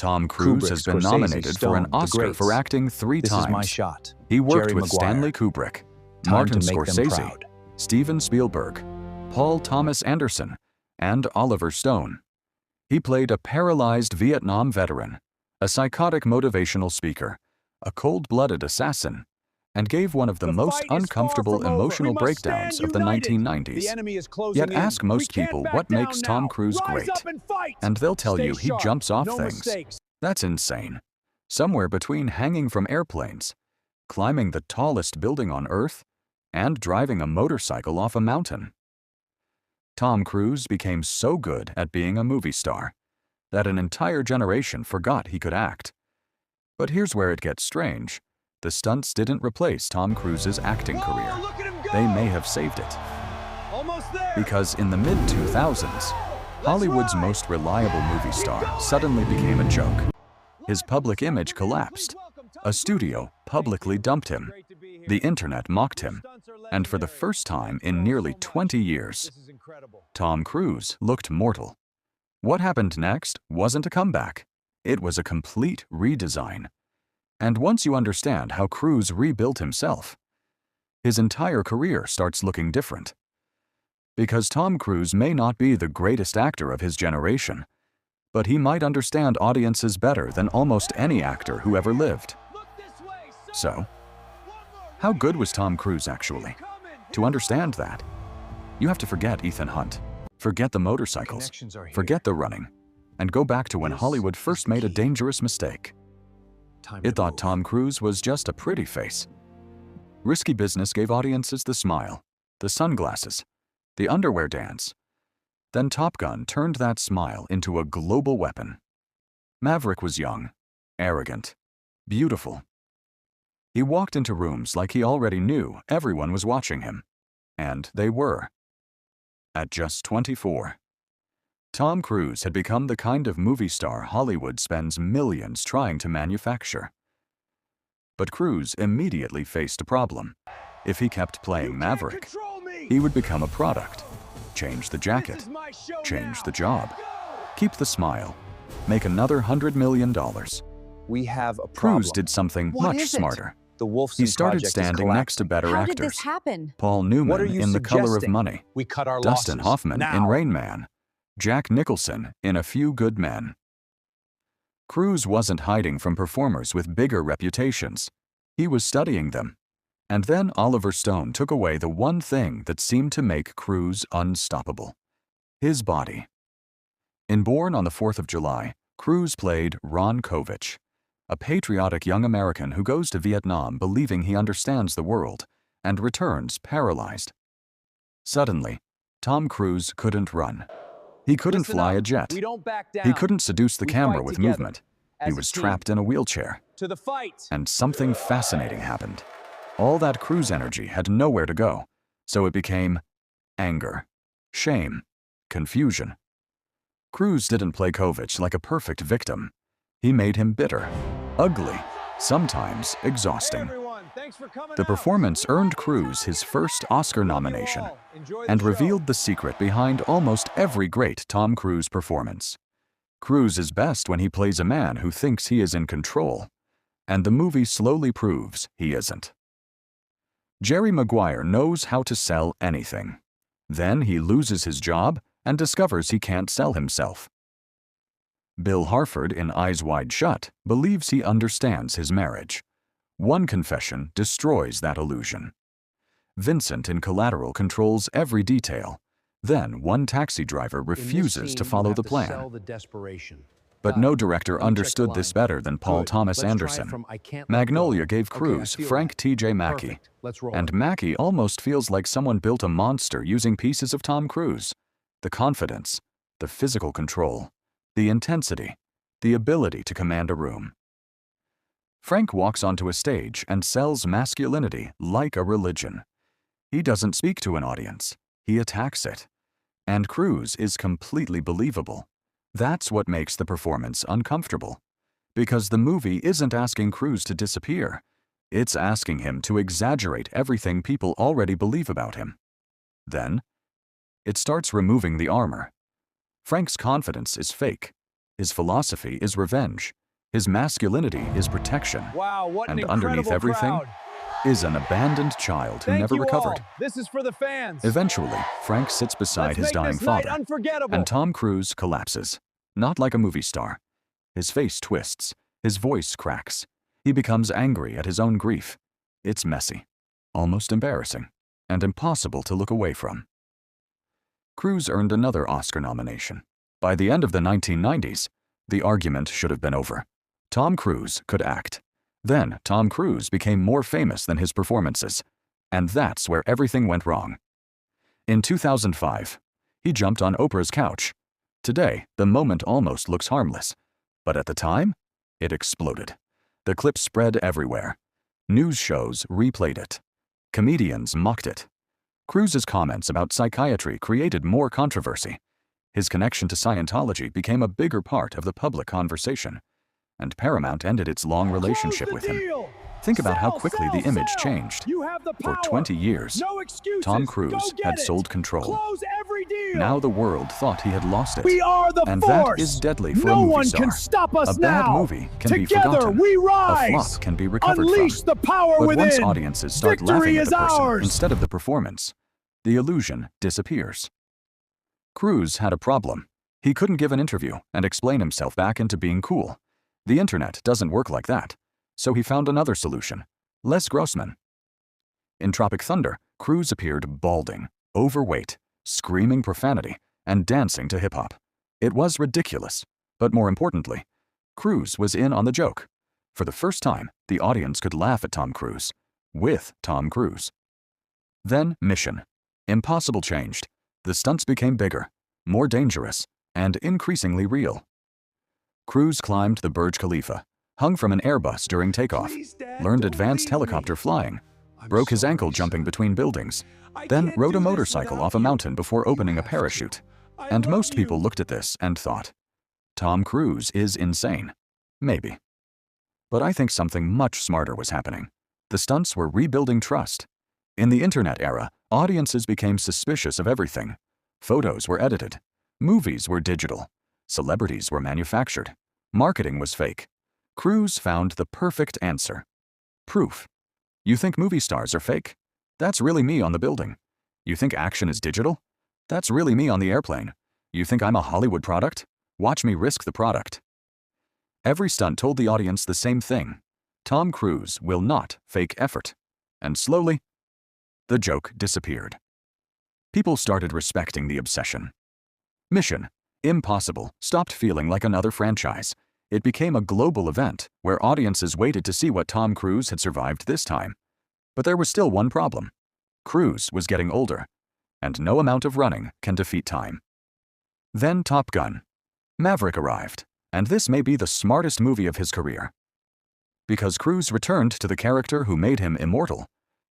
Tom Cruise has been nominated for an Oscar for acting 3 times. This is my shot. He worked Jerry with Maguire. Stanley Kubrick, Time Martin to make them Scorsese, proud. Steven Spielberg, Paul Thomas Anderson, and Oliver Stone. He played a paralyzed Vietnam veteran, a psychotic motivational speaker, a cold-blooded assassin, and gave one of the most uncomfortable emotional breakdowns of the 1990s. Yet ask most people what makes Tom Cruise great, and they'll tell you he jumps off things. That's insane. Somewhere between hanging from airplanes, climbing the tallest building on Earth, and driving a motorcycle off a mountain. Tom Cruise became so good at being a movie star that an entire generation forgot he could act. But here's where it gets strange. The stunts didn't replace Tom Cruise's acting career. They may have saved it. Because in the mid-2000s, Hollywood's most reliable movie star suddenly became a joke. His public image collapsed. A studio publicly dumped him. The internet mocked him. And for the first time in nearly 20 years, Tom Cruise looked mortal. What happened next wasn't a comeback. It was a complete redesign. And once you understand how Cruise rebuilt himself, his entire career starts looking different. Because Tom Cruise may not be the greatest actor of his generation, but he might understand audiences better than almost any actor who ever lived. So, how good was Tom Cruise actually? To understand that, you have to forget Ethan Hunt, forget the motorcycles, forget the running, and go back to when Hollywood first made a dangerous mistake. It thought Tom Cruise was just a pretty face. Risky business gave audiences the smile, the sunglasses, the underwear dance. Then Top Gun turned that smile into a global weapon. Maverick was young, arrogant, beautiful. He walked into rooms like he already knew everyone was watching him. And they were. At just 24. Tom Cruise had become the kind of movie star Hollywood spends millions trying to manufacture. But Cruise immediately faced a problem. If he kept playing Maverick, he would become a product. Change the jacket, change the job, keep the smile, make another $100 million. We have a problem. Cruise did something much smarter. The Wolfson He started project is standing next to better How actors. did this happen? Paul What are Newman you in The Color of suggesting? Money, We cut our Dustin losses. Hoffman Now. in Rain Man, Jack Nicholson in A Few Good Men. Cruise wasn't hiding from performers with bigger reputations. He was studying them. And then Oliver Stone took away the one thing that seemed to make Cruise unstoppable: his body. In Born on the 4th of July, Cruise played Ron Kovich, a patriotic young American who goes to Vietnam believing he understands the world and returns paralyzed. Suddenly, Tom Cruise couldn't run. He couldn't fly a jet. We don't back down. He couldn't seduce the We camera fight with together movement. He as a was team. trapped in a wheelchair. To the fight. And something fascinating happened. All that Cruise energy had nowhere to go, so it became anger, shame, confusion. Cruise didn't play Kovich like a perfect victim. He made him bitter, ugly, sometimes exhausting. The performance earned Cruise his first Oscar nomination and revealed the secret behind almost every great Tom Cruise performance. Cruise is best when he plays a man who thinks he is in control, and the movie slowly proves he isn't. Jerry Maguire knows how to sell anything. Then he loses his job and discovers he can't sell himself. Bill Harford in Eyes Wide Shut believes he understands his marriage. One confession destroys that illusion. Vincent in Collateral controls every detail. Then one taxi driver refuses to follow the plan. But no director understood this better than Paul Thomas Anderson. Magnolia gave Cruise Frank T.J. Mackey, and Mackey almost feels like someone built a monster using pieces of Tom Cruise. The confidence, the physical control, the intensity, the ability to command a room. Frank walks onto a stage and sells masculinity like a religion. He doesn't speak to an audience, he attacks it. And Cruise is completely believable. That's what makes the performance uncomfortable. Because the movie isn't asking Cruise to disappear, it's asking him to exaggerate everything people already believe about him. Then, it starts removing the armor. Frank's confidence is fake. His philosophy is revenge. His masculinity is protection. Wow, what an And underneath incredible everything crowd. is an abandoned child who Thank never you recovered. all. This is for the fans. Eventually, Frank sits beside Let's his make dying this night father, unforgettable. and Tom Cruise collapses. Not like a movie star. His face twists. His voice cracks. He becomes angry at his own grief. It's messy, almost embarrassing, and impossible to look away from. Cruise earned another Oscar nomination. By the end of the 1990s, the argument should have been over. Tom Cruise could act. Then Tom Cruise became more famous than his performances, and that's where everything went wrong. In 2005, he jumped on Oprah's couch. Today, the moment almost looks harmless, but at the time, it exploded. The clip spread everywhere. News shows replayed it. Comedians mocked it. Cruise's comments about psychiatry created more controversy. His connection to Scientology became a bigger part of the public conversation, and Paramount ended its long relationship with him. Think about how quickly the image changed. For 20 years, Tom Cruise had sold control. Now the world thought he had lost it. We are the and force. that is deadly for No a movie one star. can stop us A bad now. movie can be Together forgotten. we A rise. flop can be recovered Unleash from. the power But within. once audiences start Victory laughing at is the person ours. instead of the performance, the illusion disappears. Cruise had a problem. He couldn't give an interview and explain himself back into being cool. The internet doesn't work like that, so he found another solution. Les Grossman. In Tropic Thunder, Cruise appeared balding, overweight, screaming profanity, and dancing to hip-hop. It was ridiculous, but more importantly, Cruise was in on the joke. For the first time, the audience could laugh at Tom Cruise, with Tom Cruise. Then Mission Impossible changed. The stunts became bigger, more dangerous, and increasingly real. Cruise climbed the Burj Khalifa, hung from an Airbus during takeoff, learned advanced helicopter flying, broke his ankle jumping between buildings, then rode a motorcycle off a mountain before opening a parachute. And most people looked at this and thought, Tom Cruise is insane. Maybe. But I think something much smarter was happening. The stunts were rebuilding trust. In the internet era, audiences became suspicious of everything. Photos were edited. Movies were digital. Celebrities were manufactured. Marketing was fake. Cruise found the perfect answer. Proof. You think movie stars are fake? That's really me on the building. You think action is digital? That's really me on the airplane. You think I'm a Hollywood product? Watch me risk the product. Every stunt told the audience the same thing. Tom Cruise will not fake effort. And slowly, the joke disappeared. People started respecting the obsession. Mission Impossible stopped feeling like another franchise. It became a global event where audiences waited to see what Tom Cruise had survived this time. But there was still one problem. Cruise was getting older, and no amount of running can defeat time. Then Top Gun. Maverick arrived, and this may be the smartest movie of his career. Because Cruise returned to the character who made him immortal,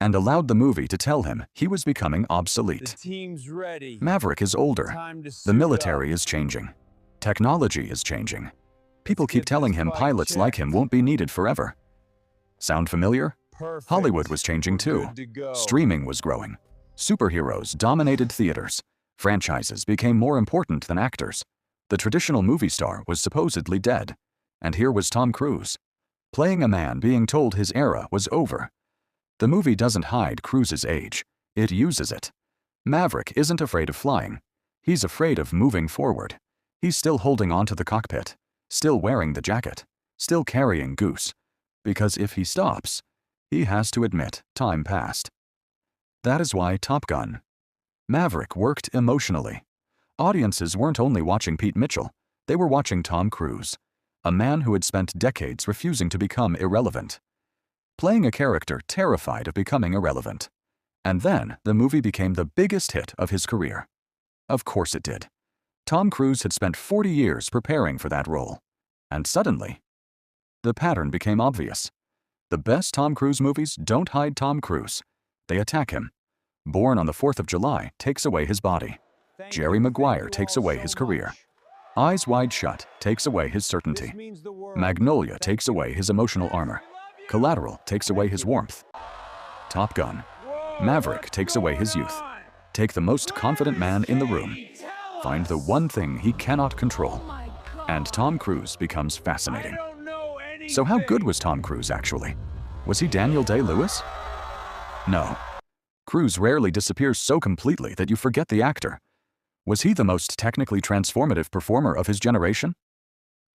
and allowed the movie to tell him he was becoming obsolete. The team's ready. Maverick is older. Time to The suit military up. is changing. Technology is changing. People keep get telling this him bike pilots like checked. him won't be needed forever. Sound familiar? Perfect. Hollywood was changing too. Good to go. Streaming was growing. Superheroes dominated theaters. Franchises became more important than actors. The traditional movie star was supposedly dead. And here was Tom Cruise, playing a man being told his era was over. The movie doesn't hide Cruise's age. It uses it. Maverick isn't afraid of flying. He's afraid of moving forward. He's still holding onto the cockpit, still wearing the jacket, still carrying Goose. Because if he stops, he has to admit time passed. That is why Top Gun. Maverick worked emotionally. Audiences weren't only watching Pete Mitchell, they were watching Tom Cruise, a man who had spent decades refusing to become irrelevant. Playing a character terrified of becoming irrelevant. And then the movie became the biggest hit of his career. Of course it did. Tom Cruise had spent 40 years preparing for that role. And suddenly, the pattern became obvious. The best Tom Cruise movies don't hide Tom Cruise. They attack him. Born on the 4th of July takes away his body. Jerry Maguire takes away his career. Eyes Wide Shut takes away his certainty. Magnolia takes away his emotional armor. Collateral takes away his warmth. Top Gun. Maverick takes away his youth. Take the most confident man in the room. Find the one thing he cannot control. and Tom Cruise becomes I fascinating. don't know anything. So how good was Tom Cruise actually? Was he Daniel Day-Lewis? No. Cruise rarely disappears so completely that you forget the actor. Was he the most technically transformative performer of his generation?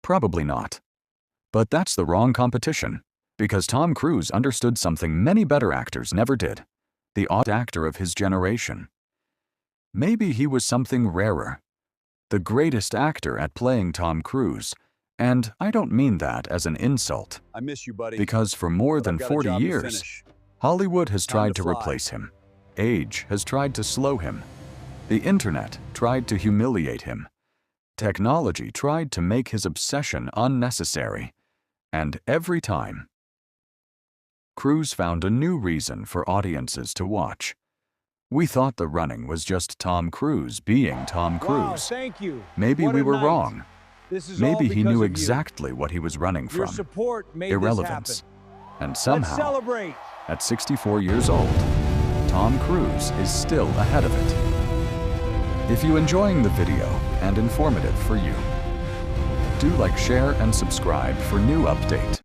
Probably not. But that's the wrong competition, because Tom Cruise understood something many better actors never did: the odd actor of his generation. Maybe he was something rarer, the greatest actor at playing Tom Cruise, and I don't mean that as an insult, I miss you, buddy. because for more but than I've got a 40 job to years, finish. Hollywood has Time tried to to fly. replace him. Age has tried to slow him. The internet tried to humiliate him. Technology tried to make his obsession unnecessary. And every time, Cruise found a new reason for audiences to watch. We thought the running was just Tom Cruise being Tom Wow, Cruise. thank you. Maybe What we a were night. wrong. This is all Maybe he because knew of you. exactly what he was running Your from: support made irrelevance. this happen. And Let's somehow, celebrate. at 64 years old, Tom Cruise is still ahead of it. If you're enjoying the video and informative for you, do like, share, and subscribe for new update.